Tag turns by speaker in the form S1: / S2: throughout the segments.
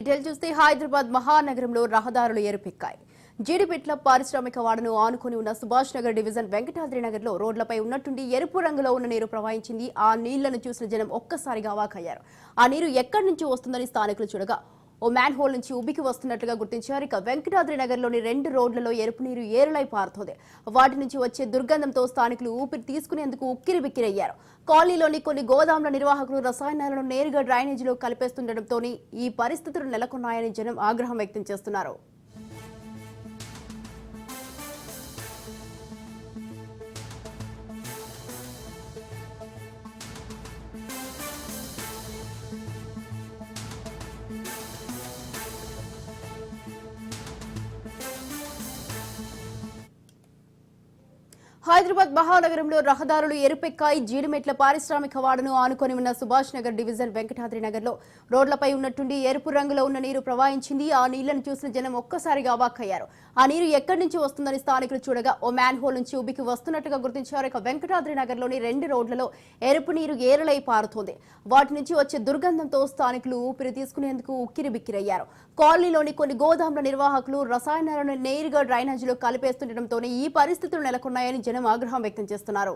S1: Detail చూస్తే హైదరాబాద్ మహానగరంలో రహదారులు ఏరుపెక్కాయి. జీడిమెట్ల పారిశ్రామిక వాడను ఆనుకుని ఉన్న సుభాష్ నగర్ డివిజన్ వెంకటాద్రి నగర్ లో రోడ్లపై ఉన్నట్టుండి ఎరుపు రంగులో ఉన్న నీరు ప్రవహించింది. ఆ నీళ్లను చూసిన జనం ఒక్కసారిగా అవాక్కయ్యారు. ఆ నీరు ఎక్కడి నుంచి వస్తుందని స్థానికులు చూడగా ఓ మ్యాన్ హోల్ నుంచి ఉబికి వస్తున్నట్లుగా గుర్తించారు. ఇక వెంకటాద్రి నగర్లోని 2 రోడ్లలో ఎరుపు నీరు ఏరులై పారుతోంది. వాటి నుంచి వచ్చే దుర్గంధంతో స్థానికులు ఊపిరి తీసుకునేందుకు ఉక్కిరిబిక్కిరయ్యారు. కాలనీలోని కొన్ని గోదాముల నిర్వాహకులు రసాయనాలను నేరుగా డ్రైనేజీలో కలిపేస్తుండటంతో ఈ పరిస్థితులు నెలకొన్నాయని జనం ఆగ్రహం వ్యక్తం చేస్తున్నారు. హైదరాబాద్ మహానగరంలో రహదారులు ఎరుపెక్కాయి. జీడిమెట్ల పారిశ్రామిక వాడను ఆనుకొని ఉన్న సుభాష్ నగర్ డివిజన్ వెంకటాద్రి నగర్ లో రోడ్లపై ఉన్నట్టుండి ఎరుపు రంగులో ఉన్న నీరు ప్రవహించింది. ఆ నీళ్లను చూసిన జనం ఒక్కసారిగా అవాక్కయ్యారు. ఆ నీరు ఎక్కడి నుంచి వస్తుందని స్థానికులు చూడగా ఓ మ్యాన్ హోల్ నుంచి ఉబికి వస్తున్నట్టుగా గుర్తించారు. ఇక వెంకటాద్రి నగర్ లోని 2 రోడ్లలో ఎరుపు నీరు ఏరులై పారుతోంది. వాటి నుంచి వచ్చే దుర్గంధంతో స్థానికులు ఊపిరి తీసుకునేందుకు ఉక్కిరిబిక్కిరయ్యారు. కాలనీలోని కొన్ని గోదాముల నిర్వాహకులు రసాయనాలను నేరుగా డ్రైనేజీలో కలిపేస్తుండటంతో ఈ పరిస్థితులు నెలకొన్నాయని జనం ఆగ్రహం వ్యక్తం చేస్తున్నారు.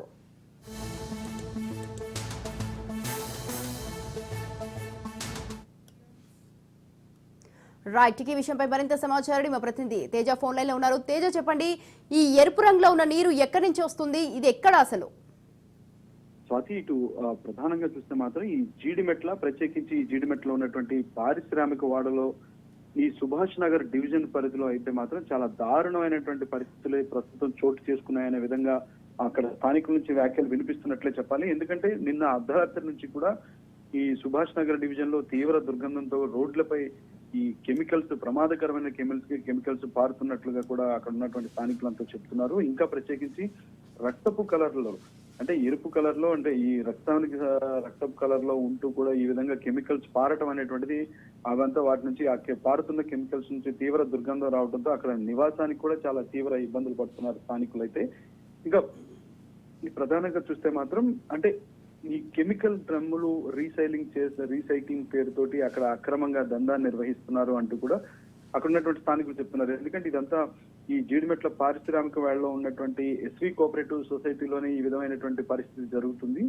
S1: రైట్, ఈ విషయంపై మరింత సమాచారం మా ప్రతినిధి తేజ ఫోన్ లైన్ లో ఉన్నారు. తేజ, చెప్పండి, ఈ ఎరుపు రంగులో ఉన్న నీరు ఎక్కడి నుంచి వస్తుంది? ఇది ఎక్కడ అసలు?
S2: స్వాతి, ఇటు ప్రధానంగా చూస్తే మాత్రం ఈ జీడిమెట్ల, ప్రత్యేకించి ఈ జీడిమెట్ల ఉన్నటువంటి పారిశ్రామిక వాడలో ఈ సుభాష్ నగర్ డివిజన్ పరిధిలో అయితే మాత్రం చాలా దారుణమైనటువంటి పరిస్థితులే ప్రస్తుతం చోటు చేసుకున్నాయనే విధంగా అక్కడ స్థానికుల నుంచి వ్యాఖ్యలు వినిపిస్తున్నట్లే చెప్పాలి. ఎందుకంటే నిన్న అర్ధరాత్రి నుంచి కూడా ఈ సుభాష్ నగర్ డివిజన్ లో తీవ్ర దుర్గంధంతో రోడ్లపై ఈ కెమికల్స్, ప్రమాదకరమైన కెమికల్స్ పారుతున్నట్లుగా కూడా అక్కడ ఉన్నటువంటి స్థానికులంతా చెప్తున్నారు. ఇంకా ప్రత్యేకించి రక్తపు కలర్ లో, అంటే ఎరుపు కలర్ లో, అంటే ఈ రక్తపు కలర్ లో ఉంటూ కూడా ఈ విధంగా కెమికల్స్ పారటం అనేటువంటిది, అవంతా వాటి నుంచి పారుతున్న కెమికల్స్ నుంచి తీవ్ర దుర్గంధం రావడంతో అక్కడ నివాసానికి కూడా చాలా తీవ్ర ఇబ్బందులు పడుతున్నారు స్థానికులైతే. ఇంకా ప్రధానంగా చూస్తే మాత్రం అంటే ఈ కెమికల్ డ్రమ్ములు రీసైక్లింగ్ పేరుతోటి అక్కడ అక్రమంగా దందాన్ని నిర్వహిస్తున్నారు అంటూ కూడా అక్కడ ఉన్నటువంటి స్థానికులు చెప్తున్నారు. ఎందుకంటే ఇదంతా ఈ జీడిమెట్ల పారిశ్రామిక వేళలో ఉన్నటువంటి ఎస్వి కోఆపరేటివ్ సొసైటీలోనే ఈ విధమైనటువంటి పరిస్థితి జరుగుతుంది.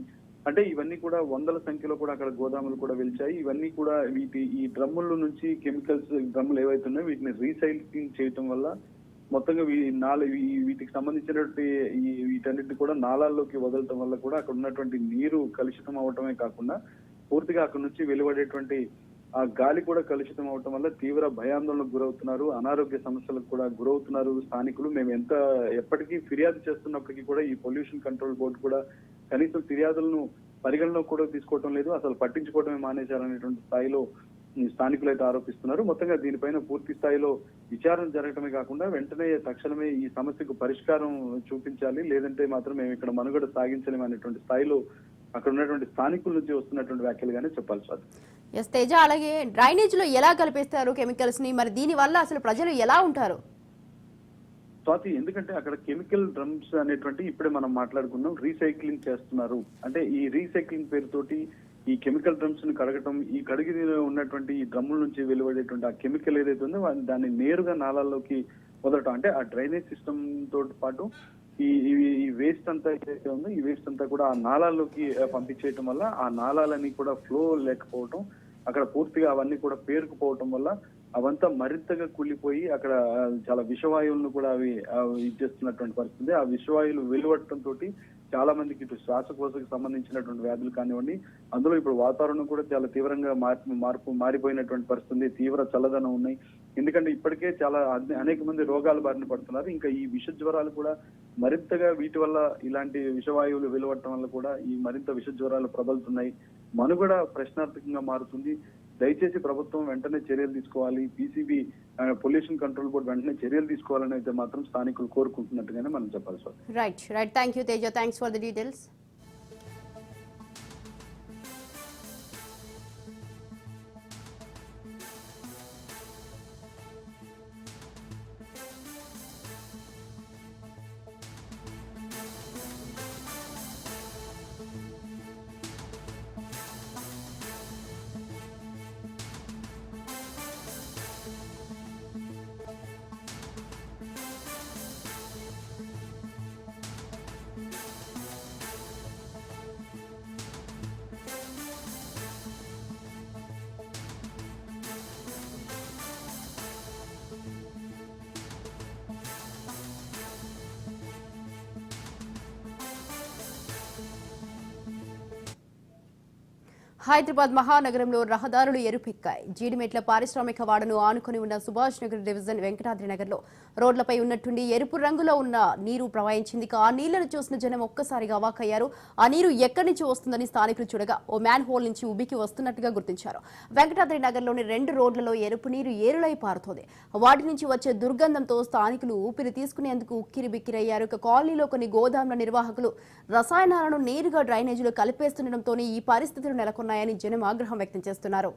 S2: అంటే ఇవన్నీ కూడా వందల సంఖ్యలో కూడా అక్కడ గోదాములు కూడా వెలిచాయి. ఇవన్నీ కూడా ఈ డ్రమ్ముల నుంచి కెమికల్స్ డ్రమ్ములు ఏవైతే ఉన్నాయో వీటిని రీసైక్లింగ్ చేయటం వల్ల మొత్తంగా వీటికి సంబంధించినటువంటి వీటన్నిటిని కూడా నాళాల్లోకి వదలటం వల్ల కూడా అక్కడ ఉన్నటువంటి నీరు కలుషితం అవటమే కాకుండా పూర్తిగా అక్కడ నుంచి వెలువడేటువంటి ఆ గాలి కూడా కలుషితం అవటం వల్ల తీవ్ర భయాందోళనకు గురవుతున్నారు, అనారోగ్య సమస్యలకు కూడా గురవుతున్నారు స్థానికులు. మేము ఎప్పటికీ ఫిర్యాదు చేస్తున్నప్పటికీ కూడా ఈ పొల్యూషన్ కంట్రోల్ బోర్డు కూడా కనీసం ఫిర్యాదులను పరిగణలో కూడా తీసుకోవటం లేదు, అసలు పట్టించుకోవడమే మానేశారనేటువంటి స్థాయిలో స్థానికులు అయితే ఆరోపిస్తున్నారు. మొత్తంగా దీనిపైన పూర్తి స్థాయిలో విచారణ జరగటమే కాకుండా వెంటనే తక్షణమే ఈ సమస్యకు పరిష్కారం చూపించాలి, లేదంటే మాత్రం మేము ఇక్కడ మనుగడ సాగించలేము అనేటువంటి స్థాయిలో అక్కడ ఉన్నటువంటి స్థానికుల నుంచి వస్తున్నటువంటి వ్యాఖ్యలుగానే చెప్పాలి సార్.
S1: ఎస్ తేజ, అలాగే డ్రైనేజ్ లో ఎలా కలిపేస్తారు కెమికల్స్ ని? మరి దీని వల్ల అసలు ప్రజలు ఎలా ఉంటారు?
S2: స్వాతి, ఎందుకంటే అక్కడ కెమికల్ డ్రమ్స్ అనేటువంటి ఇప్పుడే మనం మాట్లాడుకున్నాం, రీసైక్లింగ్ చేస్తున్నారు. అంటే ఈ రీసైక్లింగ్ పేరుతోటి ఈ కెమికల్ డ్రమ్స్ ని కడగటం, ఈ కడిగి ఉన్నటువంటి ఈ డ్రమ్ముల నుంచి వెలువడేటువంటి ఆ కెమికల్ ఏదైతే ఉందో దాన్ని నేరుగా నాళాల్లోకి వదలటం. అంటే ఆ డ్రైనేజ్ సిస్టమ్ తోటి పాటు ఈ వేస్ట్ అంతా ఏదైతే ఉందో ఈ వేస్ట్ అంతా కూడా ఆ నాళాల్లోకి పంపించేయటం వల్ల ఆ నాళాలని కూడా ఫ్లో లేకపోవటం, అక్కడ పూర్తిగా అవన్నీ కూడా పేరుకుపోవటం వల్ల అవంతా మరింతగా కుళ్ళిపోయి అక్కడ చాలా విషవాయువులను కూడా అవి ఇచ్చేస్తున్నటువంటి పరిస్థితి. ఆ విషవాయువులు వెలువడటం తోటి చాలా మందికి ఇటు శ్వాసకోశకు సంబంధించినటువంటి వ్యాధులు కానివ్వండి, అందులో ఇప్పుడు వాతావరణం కూడా చాలా తీవ్రంగా మారిపోయినటువంటి పరిస్థితి, తీవ్ర చల్లదనం ఉన్నాయి. ఎందుకంటే ఇప్పటికే చాలా అనేక మంది రోగాల బారిన పడుతున్నారు. ఇంకా ఈ విష జ్వరాలు కూడా మరింతగా వీటి వల్ల, ఇలాంటి విషవాయువులు వెలువడటం వల్ల కూడా ఈ మరింత విష జ్వరాలు ప్రబలుతున్నాయి. మనుగడ ప్రశ్నార్థకంగా మారుతుంది. దయచేసి ప్రభుత్వం వెంటనే చర్యలు తీసుకోవాలి, పీసీబీ పొల్యూషన్ కంట్రోల్ బోర్డు వెంటనే చర్యలు తీసుకోవాలని అయితే మాత్రం స్థానికులు కోరుకుంటున్నట్టుగానే మనం చెప్పాలి sir.
S1: Right, thank you Teja, thanks for the details. Hyderabad మహానగరంలో రహదారులు ఎరుపెక్కాయి. జీడిమెట్ల పారిశ్రామిక వాడను ఆనుకుని ఉన్న సుభాష్ నగర్ డివిజన్ వెంకటాద్రి నగర్లో రోడ్లపై ఉన్నట్టుండి ఎరుపు రంగులో ఉన్న నీరు ప్రవహించింది. ఆ నీళ్లను చూసిన జనం ఒక్కసారిగా అవాకయ్యారు. ఆ నీరు ఎక్కడి నుంచి వస్తుందని స్థానికులు చూడగా ఓ మ్యాన్ హోల్ నుంచి ఉబికి వస్తున్నట్టుగా గుర్తించారు. వెంకటాద్రి నగర్లోని 2 రోడ్లలో ఎరుపు నీరు ఏరులై పారుతోంది. వాటి నుంచి వచ్చే దుర్గంధంతో స్థానికులు ఊపిరి తీసుకునేందుకు ఉక్కిరిబిక్కిరయ్యారు. కాలనీలో కొన్ని గోదాంల నిర్వాహకులు రసాయనాలను నేరుగా డ్రైనేజీలో కలిపేస్తుండటంతో ఈ పరిస్థితులు నెలకొన్నాయని జనం ఆగ్రహం వ్యక్తం చేస్తున్నారు.